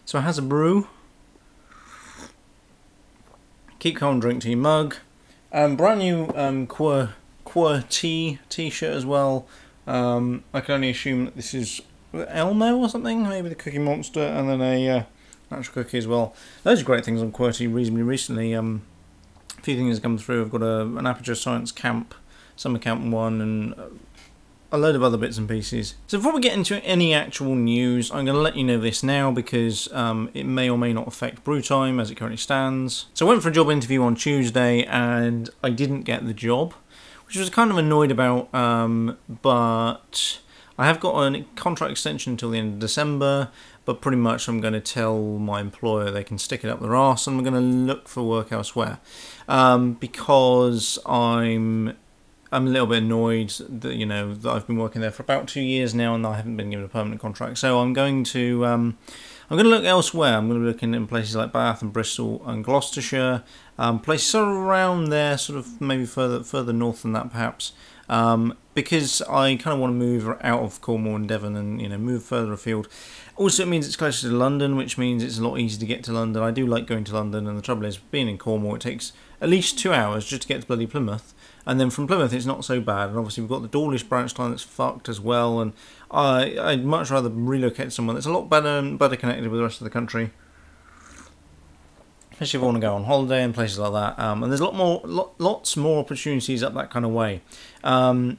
So it has a brew. Keep calm, drink tea mug. Brand new QWERTY t-shirt as well. I can only assume that this is Elmo or something, maybe the Cookie Monster, and then a natural cookie as well. Those are great things on QWERTY reasonably recently. A few things have come through. I've got an Aperture Science Camp, Summer Camp 1, and a load of other bits and pieces. So before we get into any actual news, I'm going to let you know this now because it may or may not affect brew time as it currently stands. So I went for a job interview on Tuesday and I didn't get the job, which I was kind of annoyed about, but I have got a contract extension until the end of December, but pretty much I'm going to tell my employer they can stick it up their arse and I'm going to look for work elsewhere, because I'm a little bit annoyed that, you know, that I've been working there for about 2 years now and I haven't been given a permanent contract. So I'm going to look elsewhere. I'm going to be looking in places like Bath and Bristol and Gloucestershire, places around there, sort of maybe further north than that perhaps, because I kind of want to move out of Cornwall and Devon and, you know, move further afield. Also, it means it's closer to London, which means it's a lot easier to get to London. I do like going to London, and the trouble is, being in Cornwall, it takes at least 2 hours just to get to bloody Plymouth. And then from Plymouth, it's not so bad. And obviously, we've got the Dawlish branch line that's fucked as well. And I'd much rather relocate somewhere that's a lot better connected with the rest of the country, especially if I want to go on holiday and places like that. And there's lots more opportunities up that kind of way.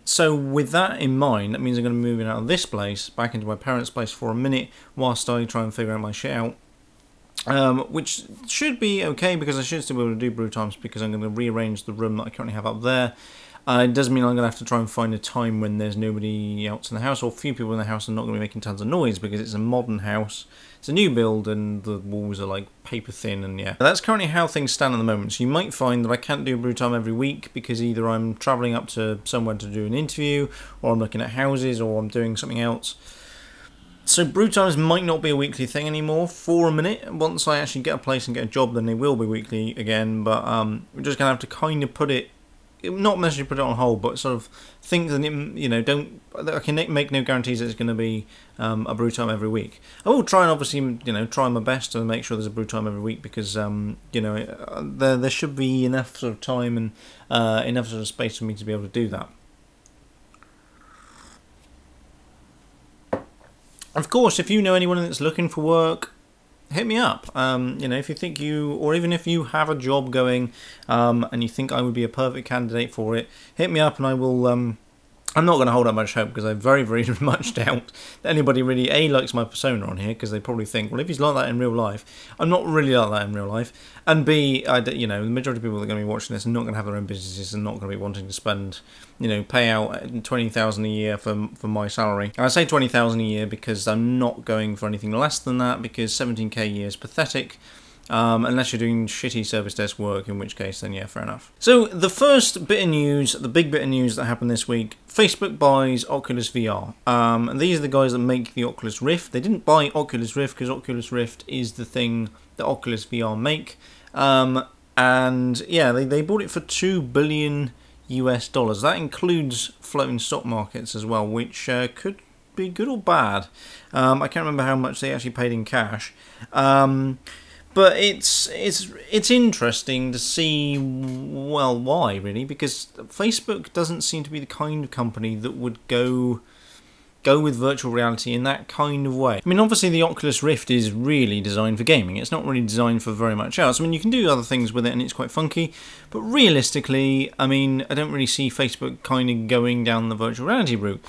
So with that in mind, that means I'm going to be moving out of this place back into my parents' place for a minute whilst I try and figure out my shit out. Which should be okay because I should still be able to do brew times because I'm going to rearrange the room that I currently have up there. It does mean I'm going to have to try and find a time when there's nobody else in the house, or few people in the house, and not going to be making tons of noise because it's a modern house. It's a new build and the walls are like paper thin, and yeah. That's currently how things stand at the moment. So you might find that I can't do a brew time every week because either I'm travelling up to somewhere to do an interview, or I'm looking at houses, or I'm doing something else. So brew times might not be a weekly thing anymore for a minute. Once I actually get a place and get a job, then they will be weekly again. But we're just going to have to kind of put it, not necessarily put it on hold, but sort of think that it, you know, I can make no guarantees that it's going to be a brew time every week. I will try and obviously, you know, try my best to make sure there's a brew time every week because you know, there should be enough sort of time and enough sort of space for me to be able to do that. Of course, if you know anyone that's looking for work, hit me up. You know, if you think or even if you have a job going and you think I would be a perfect candidate for it, hit me up and I will. I'm not going to hold up much hope because I very, very much doubt that anybody really A, likes my persona on here because they probably think, well, if he's like that in real life, I'm not really like that in real life. And B, you know, the majority of people that are going to be watching this are not going to have their own businesses and not going to be wanting to spend, you know, pay out $20,000 a year for my salary. And I say $20,000 a year because I'm not going for anything less than that because $17K a year is pathetic. Unless you're doing shitty service desk work, in which case then yeah, fair enough. So the first bit of news, the big bit of news that happened this week, Facebook buys Oculus VR. And these are the guys that make the Oculus Rift. They didn't buy Oculus Rift because Oculus Rift is the thing that Oculus VR make. And yeah, they bought it for $2 billion US. That includes floating stock markets as well, which could be good or bad. I can't remember how much they actually paid in cash. But it's interesting to see, well, why really? Because Facebook doesn't seem to be the kind of company that would go with virtual reality in that kind of way. I mean, obviously the Oculus Rift is really designed for gaming. It's not really designed for very much else. I mean, you can do other things with it and it's quite funky, but realistically, I mean, I don't really see Facebook kind of going down the virtual reality route.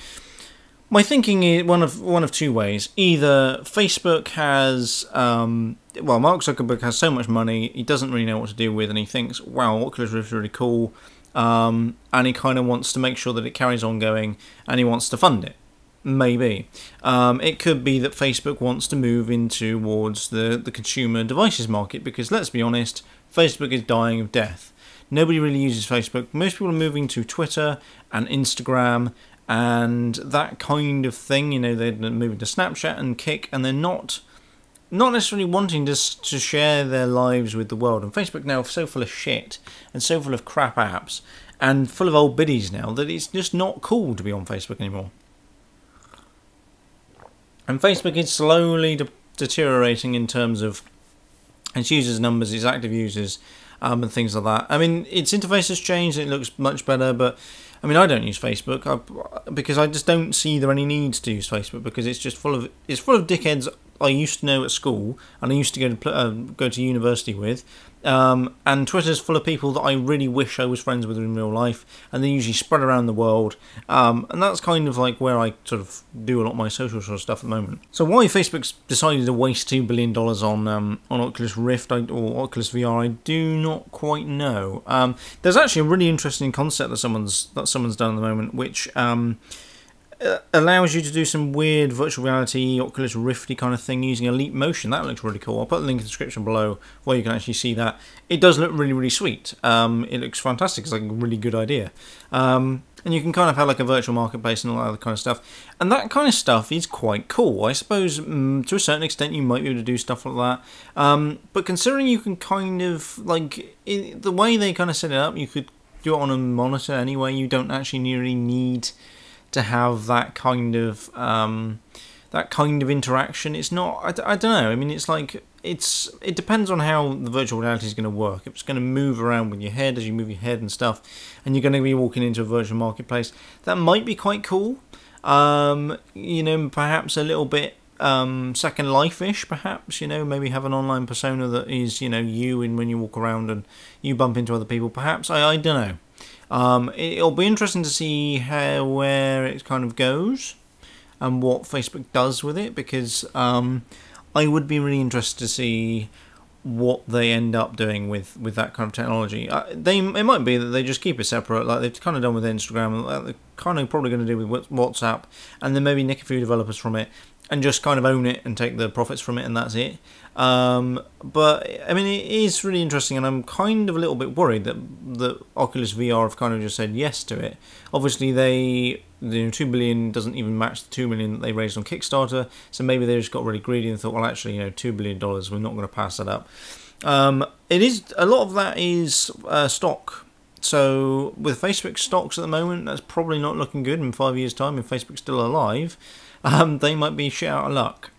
My thinking is one of two ways. Either Facebook has, well, Mark Zuckerberg has so much money, he doesn't really know what to do with, and he thinks, wow, Oculus Rift is really cool, and he kind of wants to make sure that it carries on going, and he wants to fund it. Maybe. It could be that Facebook wants to move in towards the consumer devices market, because let's be honest, Facebook is dying of death. Nobody really uses Facebook. Most people are moving to Twitter and Instagram and that kind of thing. You know, they're moving to Snapchat and Kik, and they're not necessarily wanting to share their lives with the world. And Facebook now is so full of shit and so full of crap apps and full of old biddies now that it's just not cool to be on Facebook anymore. And Facebook is slowly deteriorating in terms of its users numbers, its active users, and things like that. I mean, its interface has changed, it looks much better, but I mean, I don't use Facebook because I just don't see there any need to use Facebook, because it's just full of dickheads I used to know at school and I used to go to university with, and Twitter's full of people that I really wish I was friends with in real life, and they usually spread around the world, and that's kind of like where I sort of do a lot of my social sort of stuff at the moment. So why Facebook's decided to waste $2 billion on Oculus Rift or Oculus VR, I do not quite know. There's actually a really interesting concept that someone's done at the moment, which allows you to do some weird virtual reality, Oculus Rifty kind of thing using a leap motion. That looks really cool. I'll put a link in the description below where you can actually see that. It does look really, really sweet. It looks fantastic. It's like a really good idea. And you can kind of have like a virtual marketplace and all that other kind of stuff. And that kind of stuff is quite cool. I suppose to a certain extent you might be able to do stuff like that. But considering you can kind of, like, the way they kind of set it up, you could do it on a monitor anyway. You don't actually really need to have that kind of interaction. It's not, I don't know, I mean, it's like, it depends on how the virtual reality is going to work. If it's going to move around with your head as you move your head and stuff, and you're going to be walking into a virtual marketplace, that might be quite cool. You know, perhaps a little bit Second Life-ish, perhaps, you know, maybe have an online persona that is, you know, you, and when you walk around and you bump into other people, perhaps, I don't know. It'll be interesting to see where it kind of goes and what Facebook does with it, because I would be really interested to see what they end up doing with that kind of technology. It might be that they just keep it separate, like they've kind of done with Instagram, like they're kind of probably going to do with WhatsApp, and then maybe nick a few developers from it and just kind of own it and take the profits from it, and that's it. But I mean, it is really interesting, and I'm kind of a little bit worried that Oculus VR have kind of just said yes to it. Obviously, the $2 billion doesn't even match the $2 million that they raised on Kickstarter, so maybe they just got really greedy and thought, well, actually, you know, $2 billion, we're not going to pass that up. It is, a lot of that is stock. So with Facebook stocks at the moment, that's probably not looking good. In 5 years' time, if Facebook's still alive, they might be shit out of luck.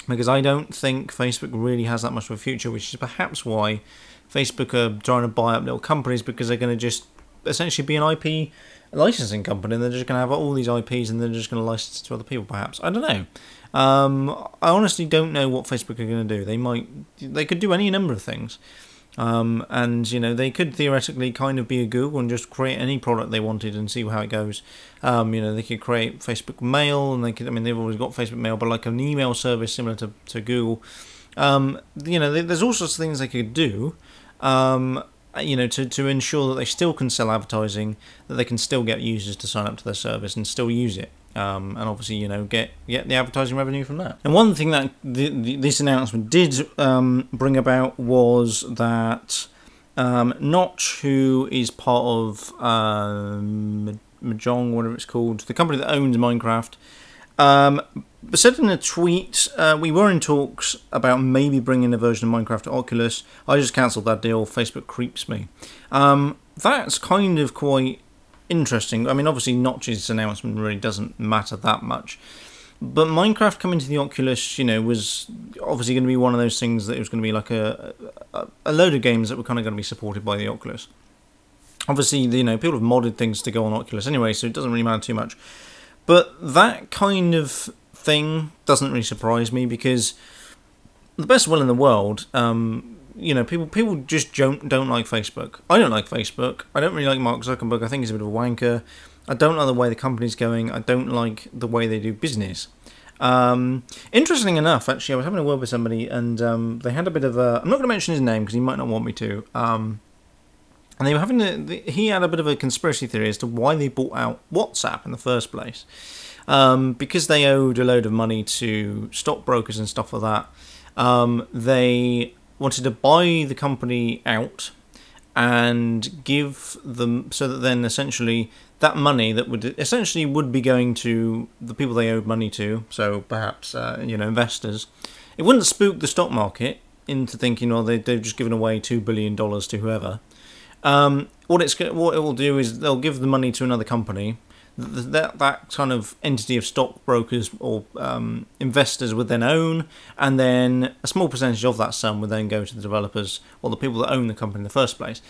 Because I don't think Facebook really has that much of a future, which is perhaps why Facebook are trying to buy up little companies, because they're going to just essentially be an IP licensing company, and they're just going to have all these IPs and they're just going to license it to other people, perhaps. I don't know. I honestly don't know what Facebook are going to do. They could do any number of things. And, you know, they could theoretically kind of be a Google and just create any product they wanted and see how it goes. You know, they could create Facebook Mail, and they could, I mean, they've always got Facebook Mail, but like an email service similar to Google. You know, there's all sorts of things they could do, you know, to ensure that they still can sell advertising, that they can still get users to sign up to their service and still use it. And obviously, you know, get the advertising revenue from that. And one thing that this announcement did bring about was that Notch, who is part of Mahjong, whatever it's called, the company that owns Minecraft, said in a tweet, we were in talks about maybe bringing a version of Minecraft to Oculus. I just cancelled that deal. Facebook creeps me. That's kind of quite interesting. I mean, obviously Notch's announcement really doesn't matter that much, but Minecraft coming to the Oculus, you know, was obviously going to be one of those things that it was going to be like a load of games that were kind of going to be supported by the Oculus. Obviously, you know, people have modded things to go on Oculus anyway, so it doesn't really matter too much. But that kind of thing doesn't really surprise me, because the best will in the world, you know, people just don't like Facebook. I don't like Facebook. I don't really like Mark Zuckerberg. I think he's a bit of a wanker. I don't like the way the company's going. I don't like the way they do business. Interesting enough, actually, I was having a word with somebody, and they had a bit of a... I'm not going to mention his name because he might not want me to. And they were having he had a bit of a conspiracy theory as to why they bought out WhatsApp in the first place. Because they owed a load of money to stockbrokers and stuff like that. They wanted to buy the company out and give them, so that then essentially that money that would be going to the people they owed money to, so perhaps you know, investors, it wouldn't spook the stock market into thinking, oh, they've just given away $2 billion to whoever. What it will do is they'll give the money to another company. that kind of entity of stockbrokers or investors would then own, and then a small percentage of that sum would then go to the developers or the people that own the company in the first place.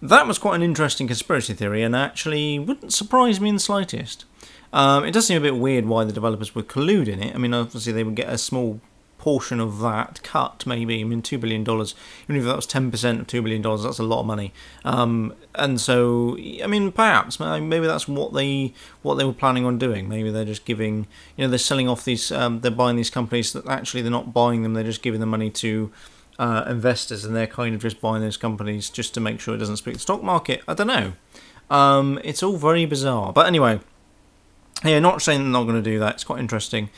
That was quite an interesting conspiracy theory, and actually wouldn't surprise me in the slightest. It does seem a bit weird why the developers would collude in it. I mean, obviously they would get a small portion of that cut, maybe. I mean, $2 billion, even if that was 10% of $2 billion, that's a lot of money. And so, I mean, perhaps, maybe that's what they were planning on doing. Maybe they're just giving, they're selling off these, they're buying these companies that actually they're not buying them, they're just giving the money to investors, and they're kind of just buying those companies just to make sure it doesn't spook the stock market. I don't know. It's all very bizarre. But anyway, yeah, not saying they're not going to do that. It's quite interesting.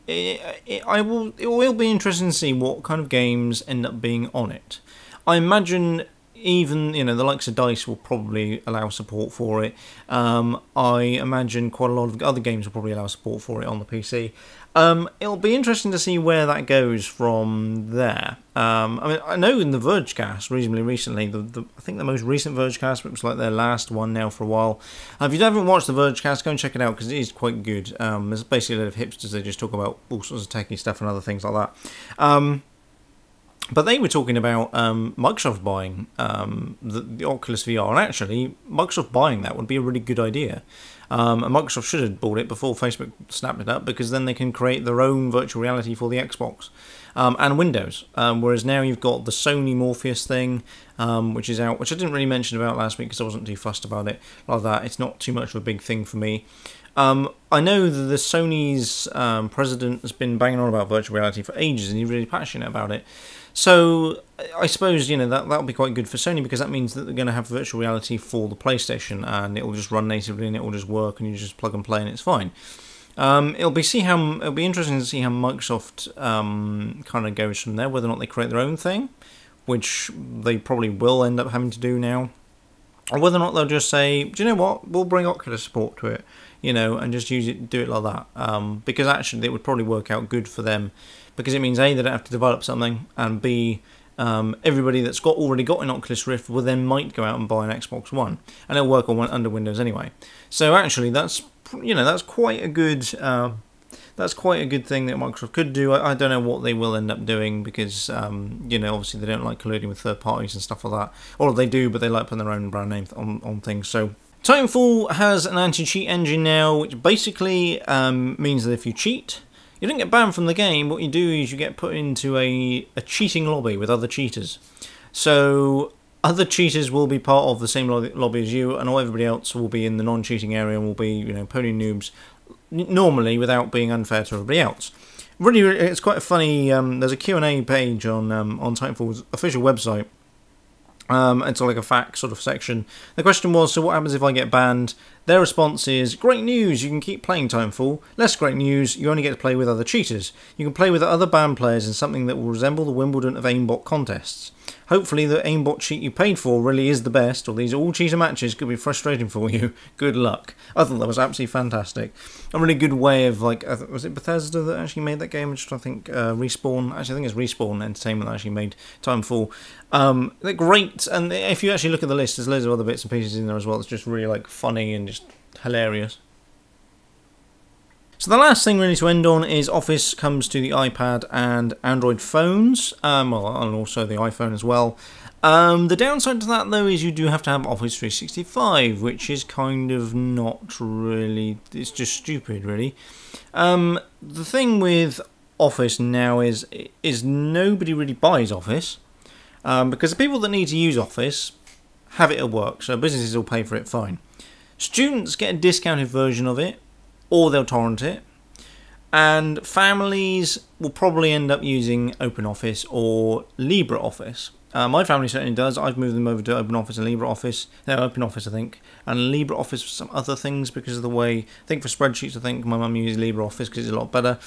It will be interesting to see what kind of games end up being on it. I imagine even the likes of DICE will probably allow support for it. I imagine quite a lot of other games will probably allow support for it on the PC. It'll be interesting to see where that goes from there. I mean, I know in the Vergecast reasonably recently, I think the most recent Vergecast, which was like their last one now for a while. If you haven't watched the Vergecast, go and check it out because it is quite good. There's basically a lot of hipsters, they just talk about all sorts of techie stuff and other things like that. But they were talking about Microsoft buying the Oculus VR, and actually Microsoft buying that would be a really good idea. And Microsoft should have bought it before Facebook snapped it up, because then they can create their own virtual reality for the Xbox and Windows. Whereas now you've got the Sony Morpheus thing, which is out, which I didn't really mention about last week because I wasn't too fussed about it like that. It's not too much of a big thing for me. I know that the Sony's president has been banging on about virtual reality for ages, and he's really passionate about it. So I suppose that'll be quite good for Sony, because that means that they're going to have virtual reality for the PlayStation, and it'll just run natively and it will just work, and you just plug and play and it's fine. It'll be interesting to see how Microsoft kind of goes from there, whether or not they create their own thing, which they probably will end up having to do now, or whether or not they'll just say, do you know what, we'll bring Oculus support to it, and just do it like that. Because actually it would probably work out good for them, because it means A, they don't have to develop something, and B, everybody that's already got an Oculus Rift will then might go out and buy an Xbox One, and it'll work under Windows anyway. So actually, that's quite a good thing that Microsoft could do. I don't know what they will end up doing, because obviously they don't like colluding with third parties and stuff like that, or they do, but they like putting their own brand name on things. So Titanfall has an anti-cheat engine now, which basically means that if you cheat, you don't get banned from the game. What you do is you get put into a cheating lobby with other cheaters. So other cheaters will be part of the same lobby as you, and all everybody else will be in the non-cheating area and will be, pony noobs, normally, without being unfair to everybody else. Really, it's quite funny. There's a Q&A page on Titanfall's official website. It's like a fact sort of section. The question was, so what happens if I get banned? Their response is, great news, you can keep playing Titanfall. Less great news, you only get to play with other cheaters. You can play with other banned players in something that will resemble the Wimbledon of aimbot contests. Hopefully the aimbot cheat you paid for really is the best, or these all-cheater matches could be frustrating for you. Good luck. I thought that was absolutely fantastic. A really good way of, was it Bethesda that actually made that game? I think Respawn. Actually, I think it's Respawn Entertainment that actually made Titanfall. They're great, and if you actually look at the list, there's loads of other bits and pieces in there as well. It's just really funny and just hilarious. So the last thing really to end on is Office comes to the iPad and Android phones, and also the iPhone as well. The downside to that, though, is you do have to have Office 365, which is kind of not really, it's just stupid, really. The thing with Office now is nobody really buys Office, because the people that need to use Office have it at work, so businesses will pay for it fine. Students get a discounted version of it, or they'll torrent it, and families will probably end up using OpenOffice or LibreOffice. My family certainly does. I've moved them over to OpenOffice and LibreOffice. No, OpenOffice, I think, and LibreOffice for some other things, because of the way, I think for spreadsheets, I think my mum uses LibreOffice because it's a lot better.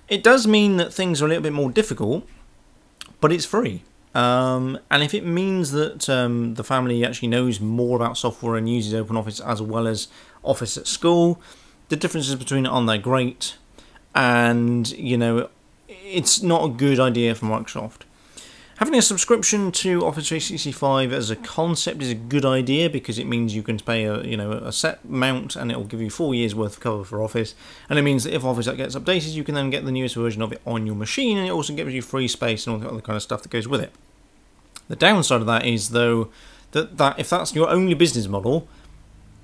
It does mean that things are a little bit more difficult, but it's free. And if it means that the family actually knows more about software and uses OpenOffice as well as Office at school, the differences between it aren't that great, and it's not a good idea for Microsoft. Having a subscription to Office 365 as a concept is a good idea because it means you can pay a set amount and it will give you 4 years worth of cover for Office, and it means that if Office gets updated you can then get the newest version of it on your machine, and it also gives you free space and all the other kind of stuff that goes with it. The downside of that is though that if that's your only business model,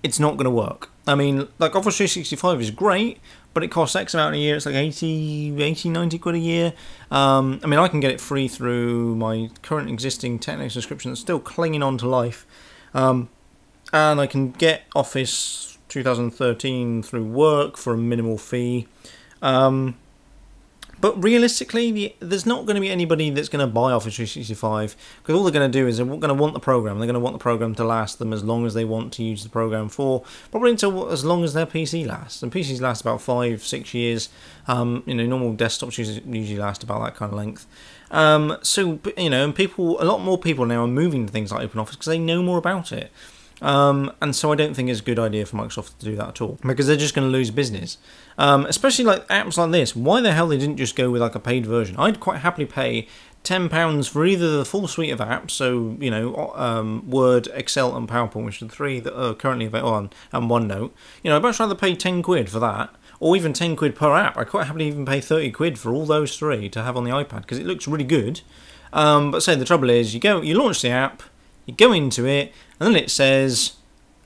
it's not going to work. I mean, like Office 365 is great, but it costs X amount a year. It's like 80, 90 quid a year. I mean, I can get it free through my current existing Technic subscription that's still clinging on to life. And I can get Office 2013 through work for a minimal fee. But realistically, there's not going to be anybody that's going to buy Office 365 because all they're going to do is they're going to want the program. They're going to want the program to last them as long as they want to use the program for, probably until as long as their PC lasts. And PCs last about 5-6 years. Normal desktops usually last about that kind of length. And people, a lot more people now are moving to things like OpenOffice because they know more about it. And so I don't think it's a good idea for Microsoft to do that at all, because they're just going to lose business. Especially like apps like this. Why the hell they didn't just go with like a paid version? I'd quite happily pay £10 for either the full suite of apps, so Word, Excel, and PowerPoint, which are the 3 that are currently available, and OneNote. I'd much rather pay 10 quid for that, or even 10 quid per app. I'd quite happily even pay 30 quid for all those 3 to have on the iPad because it looks really good. But say the trouble is, you launch the app, you go into it, and then it says,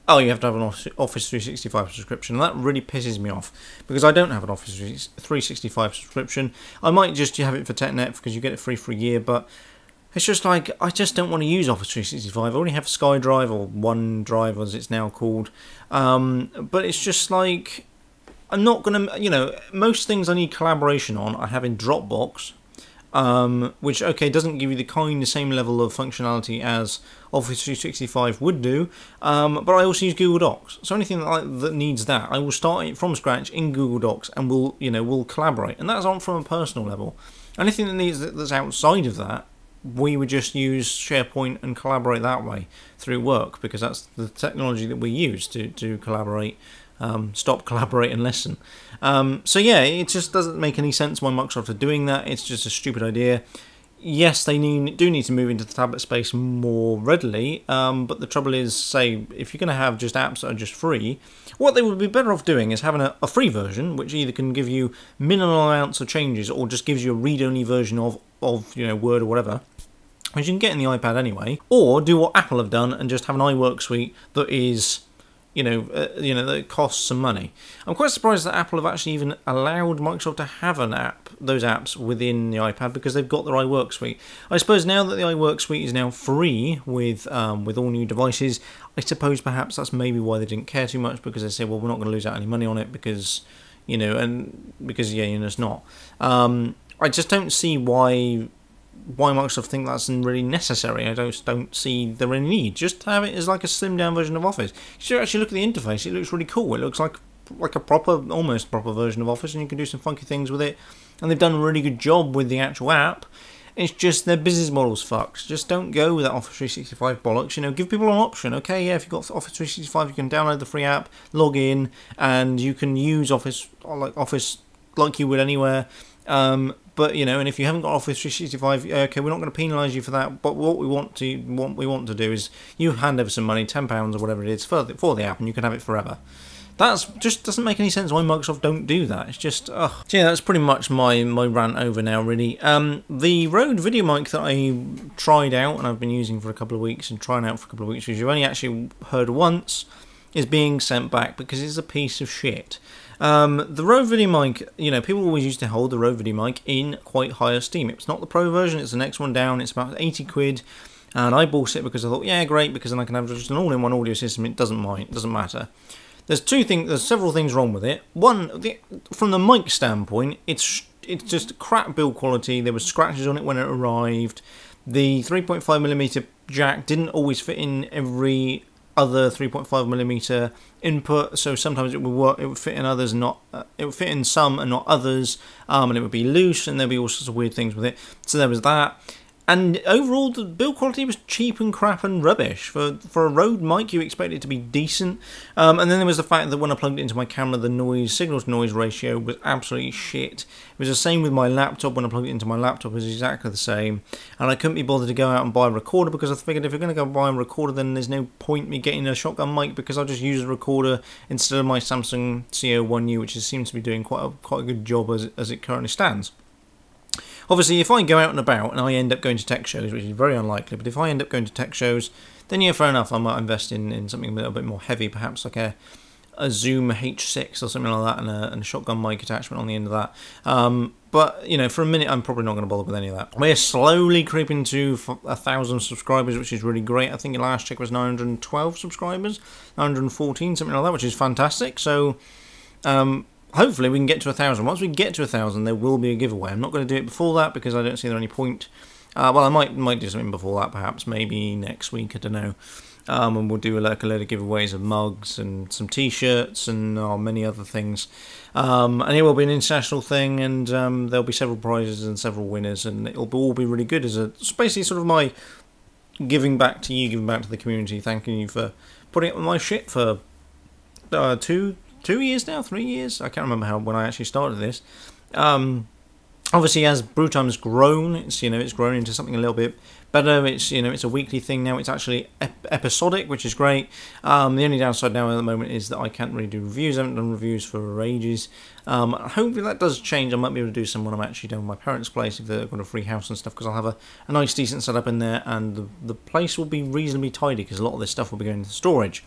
oh, you have to have an Office 365 subscription. And that really pisses me off, because I don't have an Office 365 subscription. I might just have it for TechNet because you get it free for a year, but it's just like, I just don't want to use Office 365. I already have SkyDrive, or OneDrive as it's now called. But it's just like, I'm not going to, most things I need collaboration on, I have in Dropbox. Which, okay, doesn't give you the same level of functionality as Office 365 would do, but I also use Google Docs. So anything that needs that, I will start it from scratch in Google Docs, and we'll collaborate. And that's on from a personal level. Anything that's outside of that, we would just use SharePoint and collaborate that way through work, because that's the technology that we use to collaborate. Stop, collaborate, and listen. So yeah, it just doesn't make any sense why Microsoft are doing that. It's just a stupid idea. Yes, they do need to move into the tablet space more readily, but the trouble is, say, if you're going to have just apps that are just free, what they would be better off doing is having a free version, which either can give you minimal amounts of changes, or just gives you a read-only version of Word or whatever, which you can get in the iPad anyway, or do what Apple have done and just have an iWork suite that is that costs some money. I'm quite surprised that Apple have actually even allowed Microsoft to have those apps within the iPad, because they've got their iWork suite. I suppose now that the iWork suite is now free with all new devices, I suppose perhaps that's maybe why they didn't care too much, because they said, well, we're not going to lose out any money on it because it's not. I just don't see why Microsoft think that's really necessary. I just don't see the any need. Just have it as like a slimmed down version of Office. You should actually look at the interface. It looks really cool. It looks like a almost proper version of Office, and you can do some funky things with it. And they've done a really good job with the actual app. It's just their business model's fucked. Just don't go with that Office 365 bollocks. Give people an option. Okay, yeah, if you've got Office 365, you can download the free app, log in, and you can use Office like you would anywhere. But and if you haven't got Office 365, okay, we're not going to penalise you for that. But what we want to do is you hand over some money, £10 or whatever it is, for the app, and you can have it forever. That just doesn't make any sense why Microsoft don't do that. It's just, ugh. So yeah, that's pretty much my rant over now, really. The Rode video mic that I tried out and I've been using for a couple of weeks and trying out for a couple of weeks, which you've only actually heard once, is being sent back because it's a piece of shit. The Rode video mic, people always used to hold the Rode video mic in quite high esteem. It's not the Pro version, it's the next one down. It's about 80 quid, and I bought it because I thought, yeah, great, because then I can have just an all-in-one audio system. It doesn't matter. There's several things wrong with it. One, from the mic standpoint, it's just crap build quality. There were scratches on it when it arrived. The 3.5mm jack didn't always fit in every other 3.5mm input, so sometimes it would work. It would fit in others, and not. It would fit in some and not others, and it would be loose, and there'd be all sorts of weird things with it. So there was that. And overall, the build quality was cheap and crap and rubbish. For a Rode mic, you expect it to be decent. And then there was the fact that when I plugged it into my camera, the signal-to-noise ratio was absolutely shit. It was the same with my laptop. When I plugged it into my laptop, it was exactly the same. And I couldn't be bothered to go out and buy a recorder, because I figured if you're going to go buy a recorder, then there's no point me getting a shotgun mic, because I'll just use a recorder instead of my Samsung CO1U, which seems to be doing quite a good job as it currently stands. Obviously, if I go out and about and I end up going to tech shows, which is very unlikely, but if I end up going to tech shows, then yeah, fair enough, I might invest in something a little bit more heavy, perhaps like a Zoom H6 or something like that, and a shotgun mic attachment on the end of that. But, you know, for a minute, I'm probably not going to bother with any of that. We're slowly creeping to 1,000 subscribers, which is really great. I think the last check was 912 subscribers, 914, something like that, which is fantastic. So, hopefully we can get to 1,000. Once we get to 1,000, there will be a giveaway. I'm not going to do it before that because I don't see there any point. Well, I might do something before that, perhaps, maybe next week, I don't know. And we'll do like a load of giveaways of mugs and some t-shirts and many other things. And it will be an international thing, and there'll be several prizes and several winners, and it'll all be really good. It's basically sort of my giving back to you, giving back to the community, thanking you for putting up with my shit for 2 years now, 3 years. I can't remember when I actually started this. Obviously, as Brewtime's grown, it's grown into something a little bit better. It's a weekly thing now. It's actually episodic, which is great. The only downside now at the moment is that I can't really do reviews. I haven't done reviews for ages. Hopefully that does change. I might be able to do some when I'm actually down at my parents' place if they've got a free house and stuff, because I'll have a nice decent setup in there, and the place will be reasonably tidy because a lot of this stuff will be going into storage.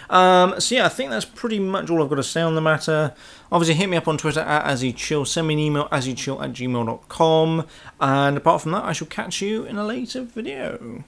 So yeah, I think that's pretty much all I've got to say on the matter. Obviously, hit me up on Twitter at AzzyChill. Send me an email, azzychill@gmail.com. And apart from that, I shall catch you in a later video.